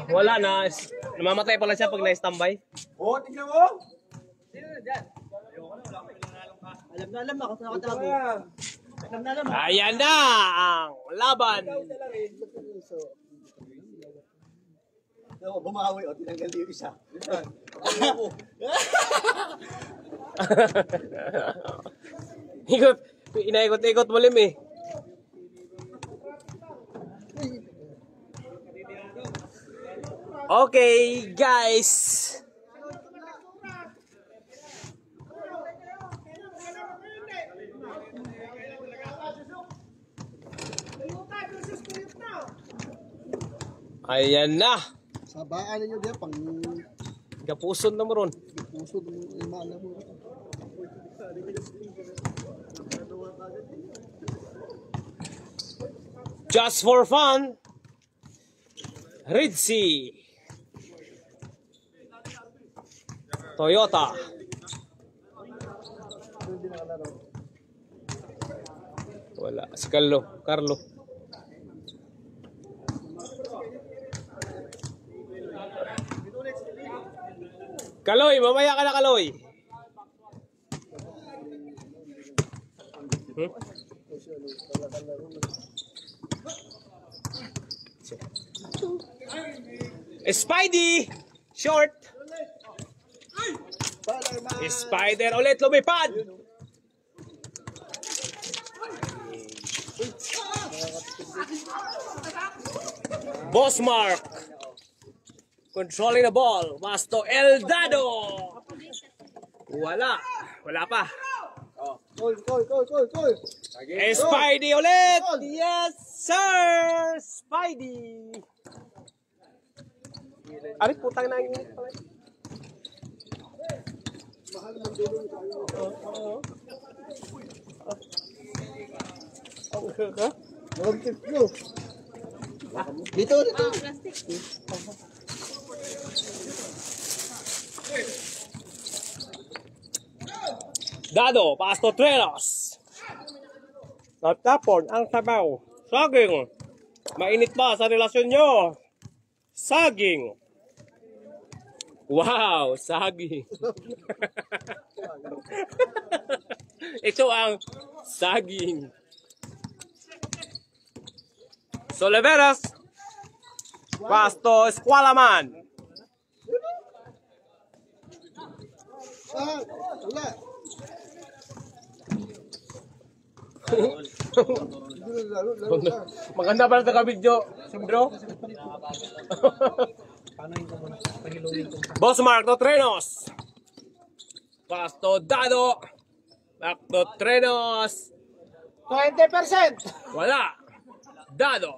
Wala na. Namamatay pala siya pag na-standby. Oo, tignan mo. Sino na dyan? Alam na ako sa nakatago. Alam. Ayan na ang laban. Bumawi o tinanggal yung isa. Inaikot-ikot mo lim eh. Okay, guys. Ayan na. Sabaan ninyo diyan pang Kapuson na mo ron. puso ng imana mo. Just for fun. Ritzy. Toyota. Wala. Si Carlo. Kaloy, mamaya ka na, Kaloy. Spidey! Short! Spider ulit lumipad! Boss Mark! Controlling the ball. Pasto Eldado! Wala pa. Gol. Spidey ulit! Yes, sir! Spidey! Arit, putang na yung init pala. Mahal ng dulo tayo. Dito. Dado, Pasto Trenos. Natapon ang sabaw. Saging. Mainit ba sa relasyon nyo? Saging. Wow, saging. Ito ang saging. Soleveras. Pasto Esqualaman. Wala. Maganda pala ito ka-video, bro. Boss Mark Trenos. Pasto Dado. Mark Trenos. 20%. Wala. Dado.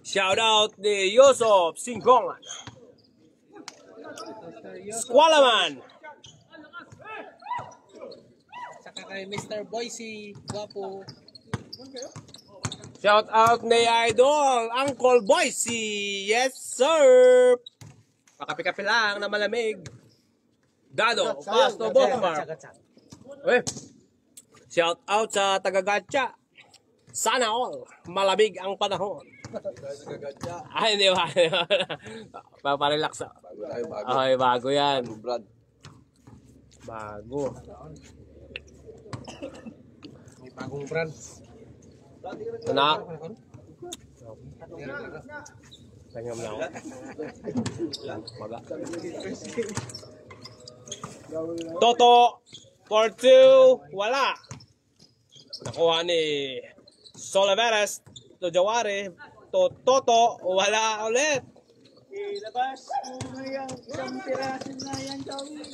Shout out ni Yusuf Singkongan. Squalaman. Saka kay Mr. Boise, guwapo. Shout out ni Idol, Uncle Boise. Yes, sir. Pakapi-kapi lang na malamig. Dado, Pasto Bokmar. Shout out sa taga-Gatcha. Sana all, malamig ang panahon. Ay, hindi ba? Paparelax. Okay, bago yan. Bago. May bagong brand. Anak. Tangam na ako. Maga. Toto. 4-2. Wala. Nakuha ni Soleveras. Jawari. Toto. Wala ulit. Ilabas mo na yan. Isang piraso na yan, Joey.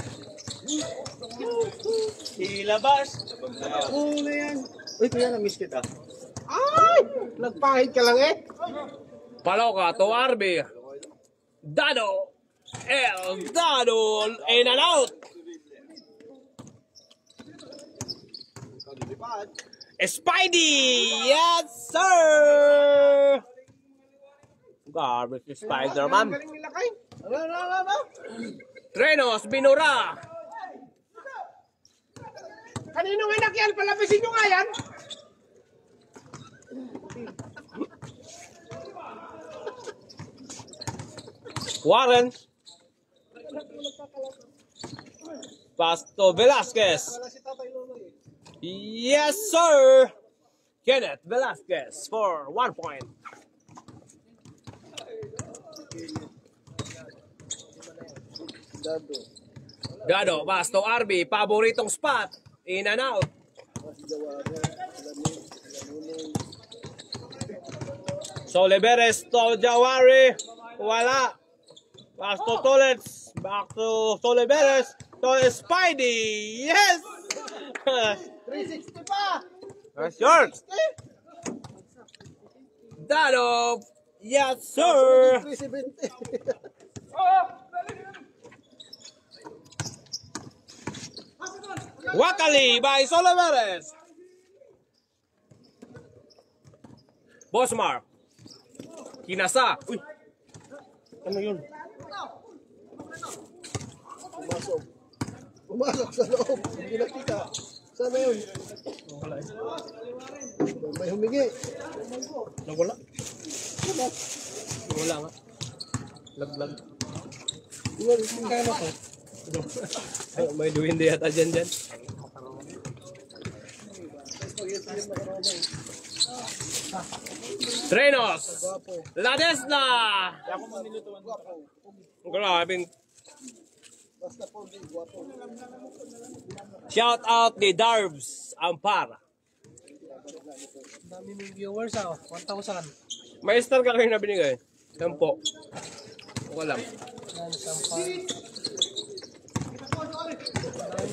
Ilabas mo na yan. Uy, kuya, na-miss kita. Ay! Nagpahid ka lang eh. Palaw ka, to RB. Dado. Dado. In and out. Spidey! Yes, sir! Garbage si Spider-Man. Trenos, binura. Kaninong anak yan? Palabisin nyo nga yan? Warren. Pass to Velasquez. Yes, sir. Kenneth Velasquez for 1 point. Dado, pass to RB. Paboritong spot. In and out. So, Liberes to Jawari. Wala. Pass to Tolets. Back to Liberes. To Spidey. Yes! 360 pa! That's yours. Dado. Yes, sir. 370. Wakali by Soliveres. Bosmar. Kinasa. Uy. Ano yun? Pumasok. Pumasok sa loob. Hindi nakita. Sana yun? May humingi. Nawala. Wala nga. Laglag. Kaya mo ko. May duwindi yata dyan. Trenos. Ladesna. Grabing. Shout out ni Darbs Ampara. Dami may viewers ako. 1,000. May star ka kayo na binigay. Tempo. Wala.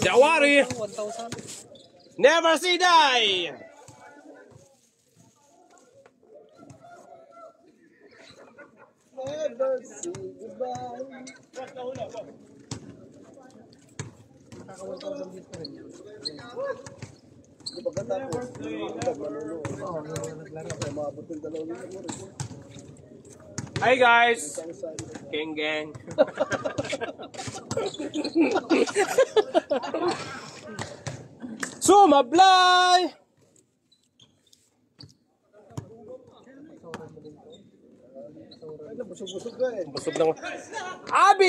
Jawari. 1,000. Never see die. Never see goodbye. Nakaka-1,000 views pa rin yan. Di ba katapos? Oo, naglaro. Maabot yung 2,000. Hi guys. King gang. Sumablay. Busog-busog ka eh. Busog lang. RB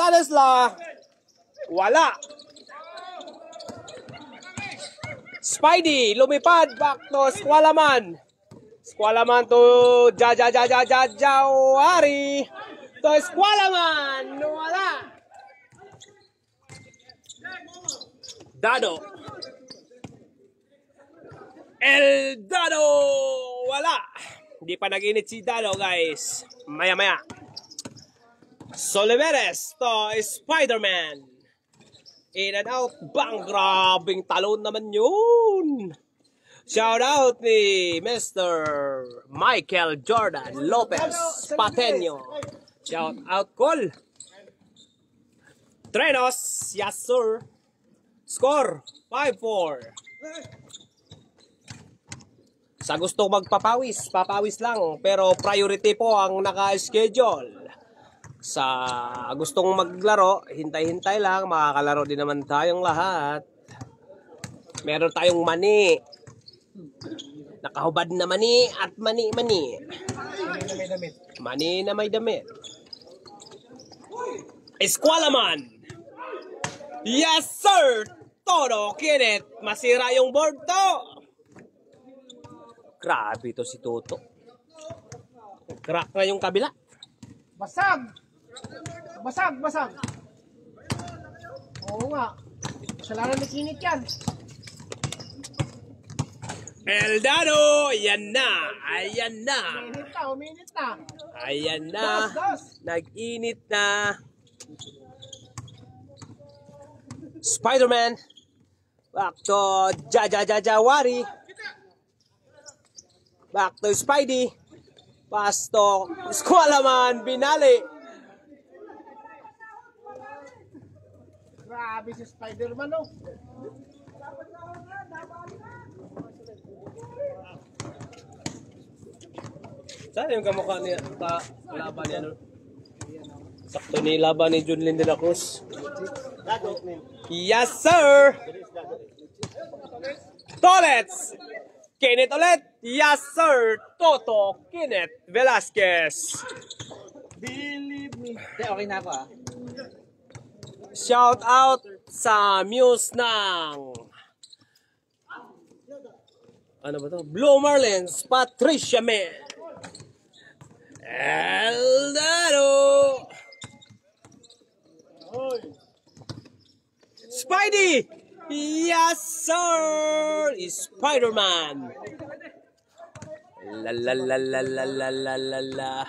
Ladesla. Wala. Spidey lumipad back to Squalaman. Squalaman to Jawari. To Squalaman. Wala. Dado. El Dado. Wala. Hindi pa nag-init si Dado, guys. Maya-maya. Soliveres to Spider-Man. In and out. Bang! Grabing talon naman yun. Shout out ni Mr. Michael Jordan Lopez Pateño. Shout out, call. Trenos. Yes, sir. Score. 5-4. Sa gusto magpapawis, papawis lang. Pero priority po ang naka-schedule. Sa gustong maglaro, hintay-hintay lang. Makakalaro din naman tayong lahat. Meron tayong mani. Nakahubad na mani at mani-mani. Mani na may damit. Esqualaman. Yes, sir! Todo, Kenneth. Masira yung board to. Grabe to si Toto. Crack na yung kabila. Basag! Basag, basag. Oo nga. Kasalanan ni Kinit yan. El Dado! Ayan na! Ayan na! Uminit na. Ayan na! Dos. Nag-init na! Spider-Man! Back to Jawari! Back to Spidey! Pass to Squalaman! Binali! Grabe si Spider-Man, oh. Saan yung kamukha niya? Laban niya, no? Sakto ni laban ni Junlin de la Cruz. Yes, sir! Tolets! Kenneth ulit. Yes, sir. Toto Kenneth Velasquez. Believe me. Okay na ako ah. Shout out sa Muse ng ano ba to? Blue Marlins, Patricia Man. Eldado. Spidey. Yes, sir. Spider-Man. La la la la la la la la la.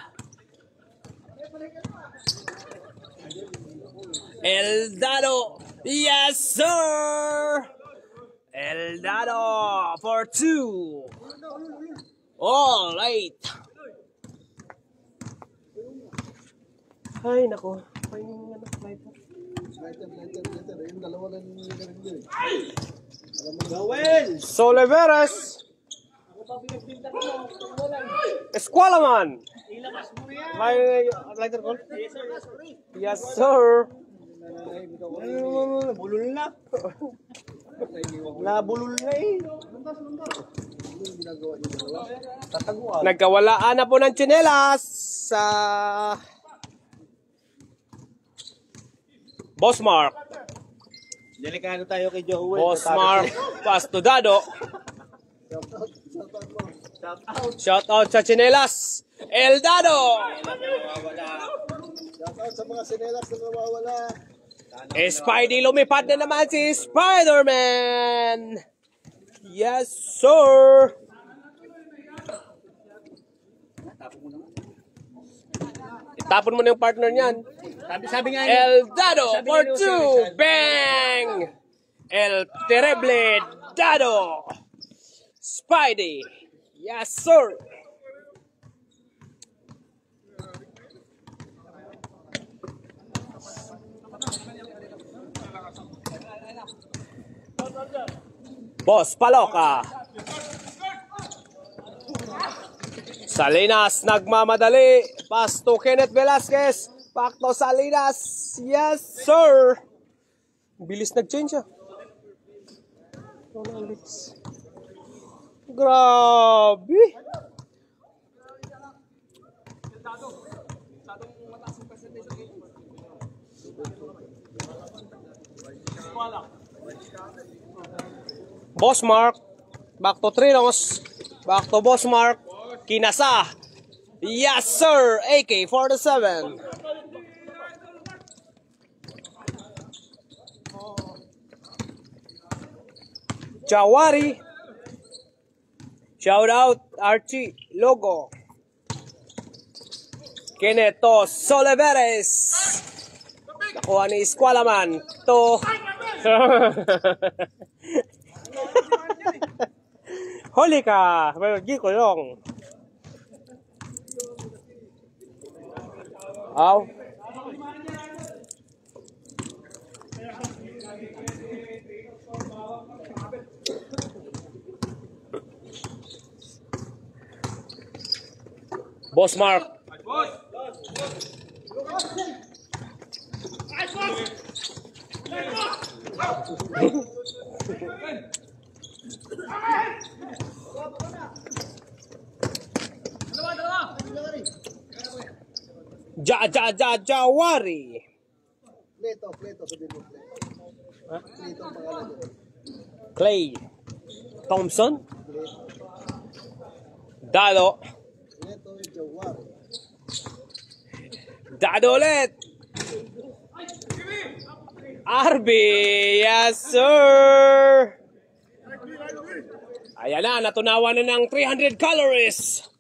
Eldado. Yes, sir. Eldado for 2. All right. Ay, nako. Ay, yung ano, lighter. Lighter. Yung dalawa lang yung nagagawin. Soliveres. Esqualaman. May lighter call? Yes, sir. Bulol na. Nabulol na eh. Nagkawalaan na po ng tsinelas sa Boss Mark. Delikado tayo kay Joel. Boss Mark Pastudado. Shout out sa tsinelas. Eldado. Shout out sa mga sinelas na nawawala. Spidey, lumipad na naman si Spider-Man. Yes, sir. Itapon mo na yung partner niyan. Sabi nga Eldado for 2. Bang! El Terrible Dado. Spidey. Yes, sir. Boss Paloka. Salinas nagmamadali. Pass to Kenneth Velasquez. Back to Salinas. Yes, sir. Bilis nag-change ah. Grabe. Boss Mark. Back to Trinos. Back to Boss Mark. Kinasa. Yes, sir. AK-47. Jawari. Shout out Archie Logo. Keneto Soliveres. Nakuha ni Esqualaman. To. Huli ka. Hindi ko yung. Aw. Boss Mark. Jawari. Pleto, sabihin mo. Ha? Pleto ang pangalan doon. Clay Thompson. Dado. Pleto, Jawar. Dado ulit. RB. Yes, sir. Ayan na, natunawan na ng 300 calories.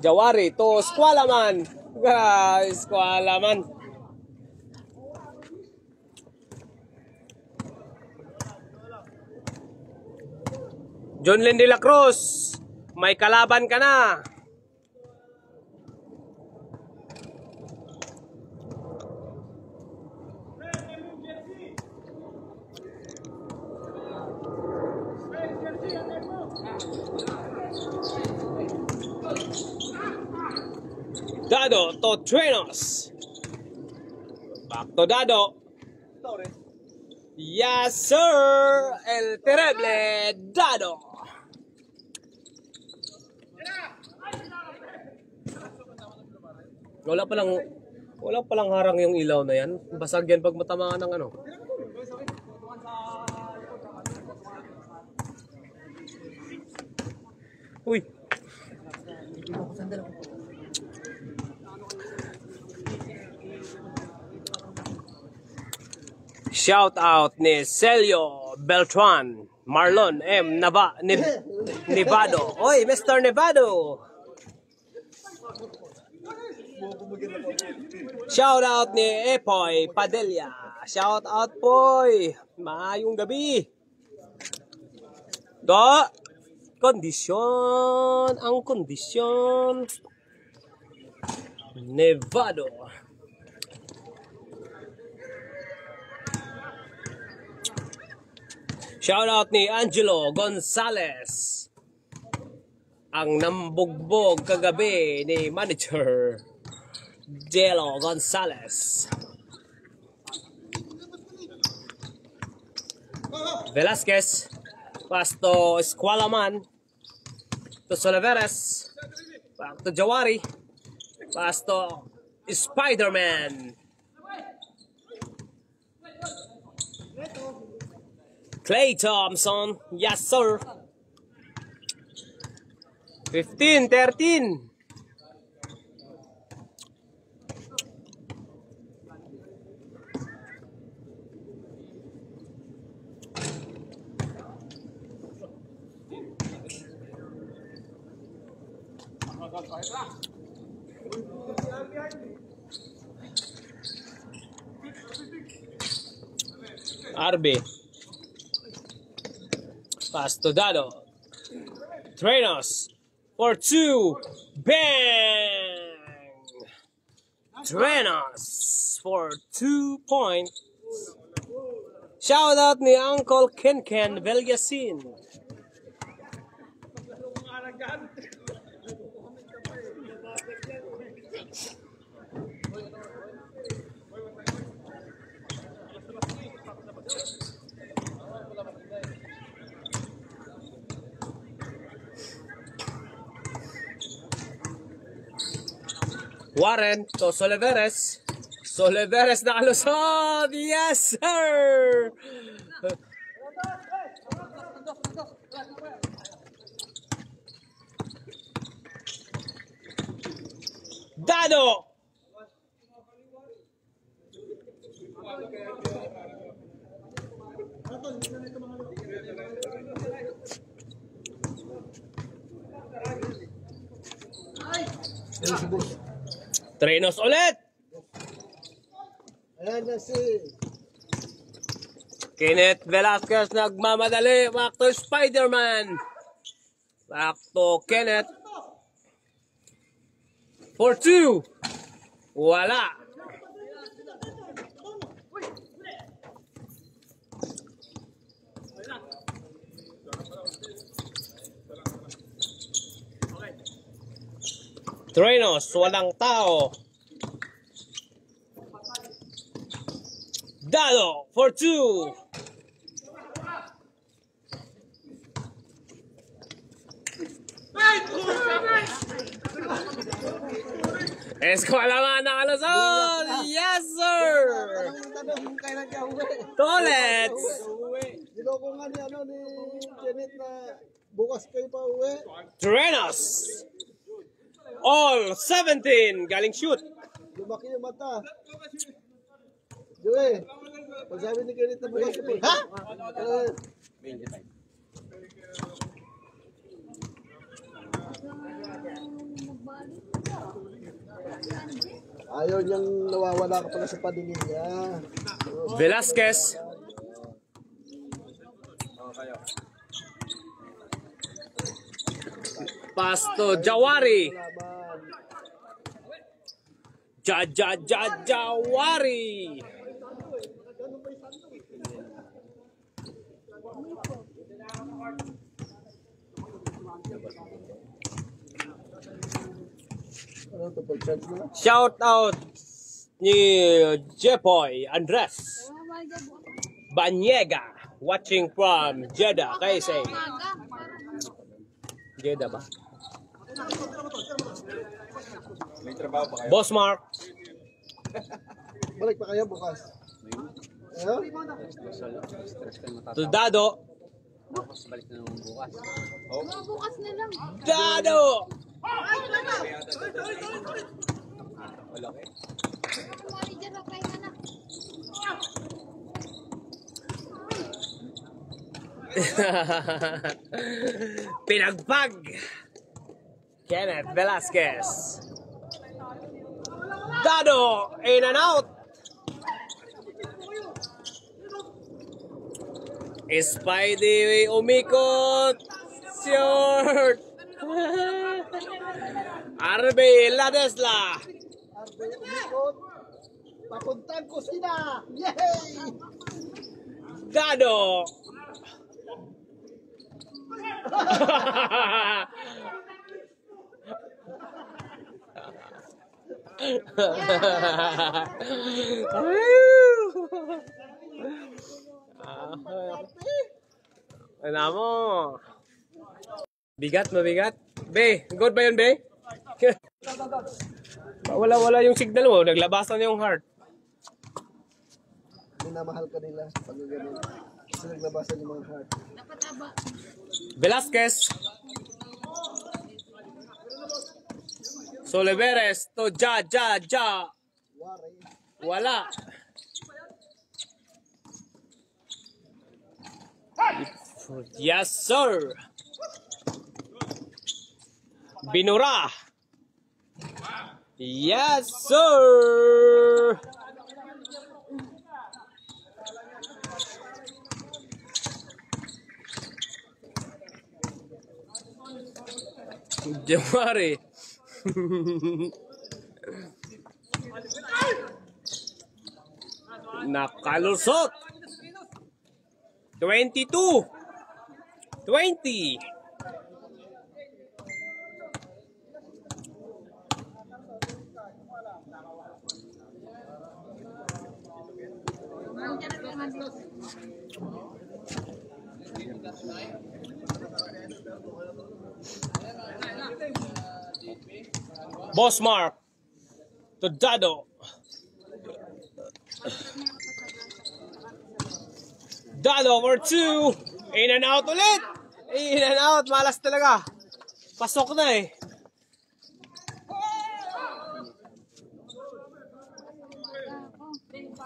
Jawari to Esqualaman. Esqualaman. John Len de la Cruz. May kalaban ka na. Dado to Trinos. Back to Dado. Yes, sir! El Terrible Dado! Wala palang harang yung ilaw na yan. Basag yan pag matamaan ng ano. Uy! Shout out ni Celio Beltran, Marlon M. Nevado. Oy, Mr. Nevado! Shout out ni Epoy Padilla. Shout out Poy. Maayong gabi. Do. Kondisyon. Ang kondisyon. Nevado. Shout out ni Angelo Gonzalez. Ang nambugbog kagabi ni Manager Jelo Gonzalez. Velasquez. Pasto Esqualaman. To Soliveres. Back to Jawari. Pasto Spider-Man. Clay Thompson. Yes, sir. 15-13. Arbe. Pasto Dado. Trenos. For 2. Bang! Trenos for 2 points. Shout out ni Uncle Ken Velyasin. Warren to Soliveres. Soliveres nakalusot. Yes, sir! Dado! Trenos ulit! Ayan na si Kenneth Velasquez nagmamadali. Back to Spider-Man. Back to Kenneth. For 2. Wala. Trenos, walang tao. Dado for 2. Eskwalaman nakalusot! Yes, sir! tanong kailan ka uwi? Tolets! Niloko nga ni Kenneth na bukas kayo pa uwi. Trenos! All 17! Galing shoot! Lumaki yung mata. Joey, pag sabi ni Kenneth na bukas kayo. Ha? Ayaw niyang nawawala ka pala sa paningin niya. Velasquez. Pasto Jawari. Jawari. Ano to, pag-charge na? Shout out ni Jepoy Andres. Banyega, watching from Jeddah, KSA. Jeddah ba? May trabaho pa kayo? Boss Mark. Balik pa kayo bukas. Ano? Soldado. Bukas na lang. Dado! Kumari dyan na kayo na. Pinagpag. Kenneth Velasquez. Dado! In and out. Spidey umikot. Short. RB Ladesla. Papuntang kusina! Yay! Dado. Ano mo? Bigat, mabigat. Be, good ba yun, Be? Wala yung signal mo. Naglabasan yung heart. Minamahal ka nila pag gano'n. Kasi naglabasan yung mga heart. Dapat aba. Velasquez. Soliveres to ja. Wari. Wala. Yes, sir. Binura. Yes, sir. Jamari. Nakalusot. 22. 20. Boss Mark to Dado. Dado over 2. In and out ulit. In and out. Malas talaga. Pasok na eh.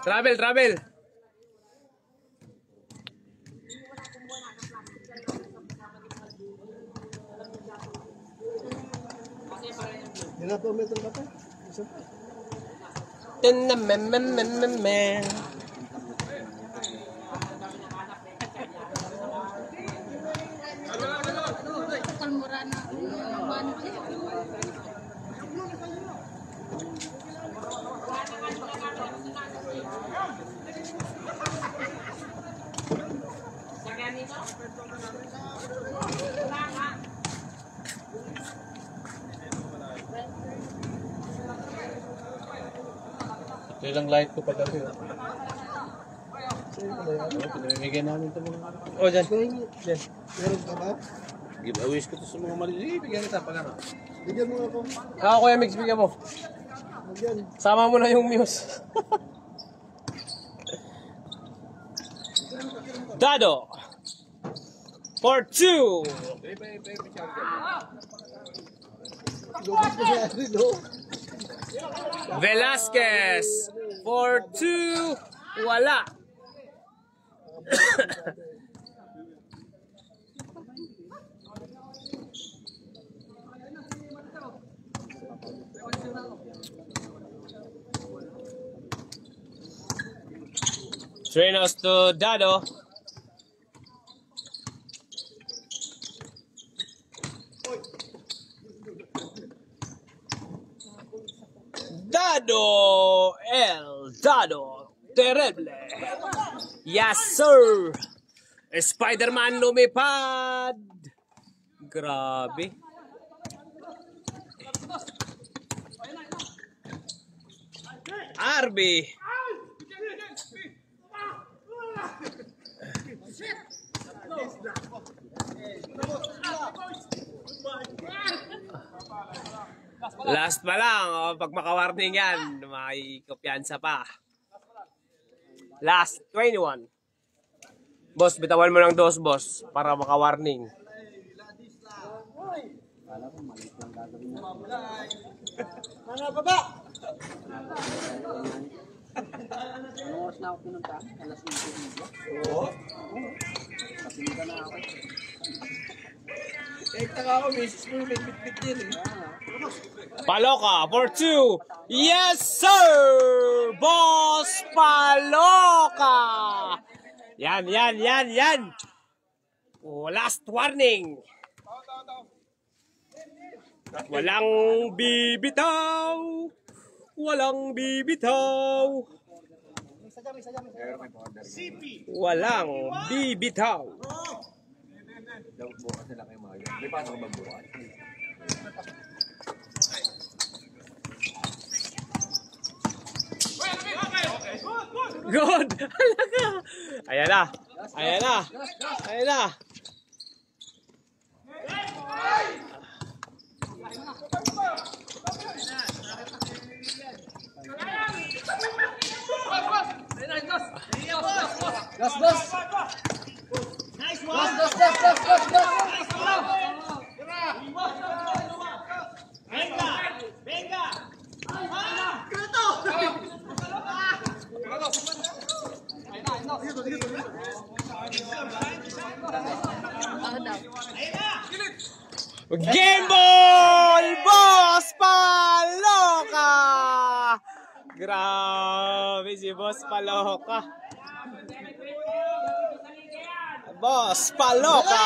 Travel. Hirap po metro ka pa? Isa? Tin-na-men-men-men-men-men. Kalmura na. Ban. Ito lang light ko pag gabi. Sa'yo ko na yun. Pinamimigay namin ito mga... O, dyan. Dyan. Meron ka ba? Giveaways ko to sa mga maliliit. Bigyan kita pag ano. Bigyan mo ako. Kuya Mix, bigyan mo. Bigyan. Sama mo na yung Muse. Dado. For 2. Lubos ko siya rin, no? Velasquez. For 2. Wala. Trinos to Dado. Dado. El Dado. Terrible. Yes, sir. Spider-Man lumipad. Grabe. Arby. Last pa lang, pag makawarning yan, may kumpiyansa pa. Last, 21. Boss, bitawan mo ng dos, boss, para makawarning. Mga baba! Anong oras na ako pinunta? Alas 5:30. Oo. Kasinta na ako. Kahit taka ako, misis mo yung may bit-bit din eh. Paloka for 2. Yes, sir! Boss Paloka! Yan. Oh, last warning. Walang bibitaw. Walang bibitaw. Walang bibitaw. Good! Halaga! Ayan na! Ayan na! Ayan na! Gas, gas! Nice one! Gas! Game ball! Boss Paloka! Grabe si Boss Paloka. Boss Paloka!